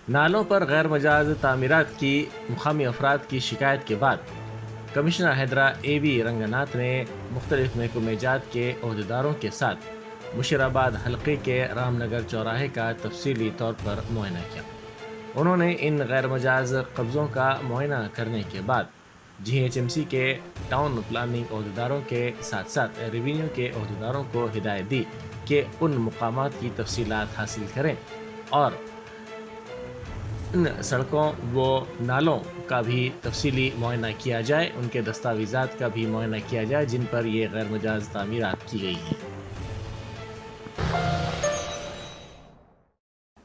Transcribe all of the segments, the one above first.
نالوں پر غیر مجاز تعمیرات کی مقامی افراد کی شکایت کے بعد کمشنر حیدرا اے وی رنگناتھ نے مختلف محکمہ جات کے عہدیداروں کے ساتھ مشیرآباد حلقے کے رام نگر چوراہے کا تفصیلی طور پر معائنہ کیا۔ انہوں نے ان غیر مجاز قبضوں کا معائنہ کرنے کے بعد جی ایچ ایم سی کے ٹاؤن پلاننگ عہدیداروں کے ساتھ ساتھ ریونیو کے عہدیداروں کو ہدایت دی کہ ان مقامات کی تفصیلات حاصل کریں اور ان سڑکوں و نالوں کا بھی تفصیلی معائنہ کیا جائے، ان کے دستاویزات کا بھی معائنہ کیا جائے جن پر یہ غیر مجاز تعمیرات کی گئی ہیں۔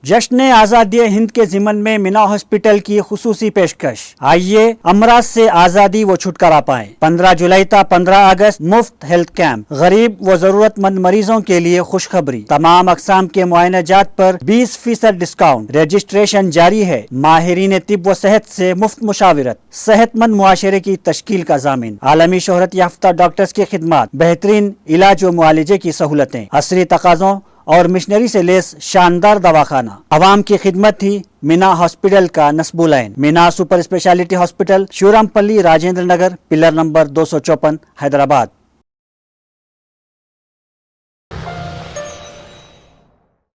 جشن آزادی ہند کے ضمن میں مینا ہاسپٹل کی خصوصی پیشکش، آئیے امراض سے آزادی و چھٹکارا پائیں۔ 15 جولائی تا 15 اگست مفت ہیلتھ کیمپ، غریب و ضرورت مند مریضوں کے لیے خوشخبری، تمام اقسام کے معائنہ جات پر 20% ڈسکاؤنٹ، رجسٹریشن جاری ہے۔ ماہرین طب و صحت سے مفت مشاورت، صحت مند معاشرے کی تشکیل کا ضامن، عالمی شہرت یافتہ ڈاکٹرز کی خدمات، بہترین علاج و معالجے کی سہولتیں، عصری تقاضوں اور مشنری سے لیس شاندار دواخانہ، عوام کی خدمت تھی مینا ہاسپٹل کا نصب العین۔ مینا سپر اسپیشلٹی ہاسپٹل، شیورام پلی، راجندر نگر، پلر نمبر 254، حیدرآباد۔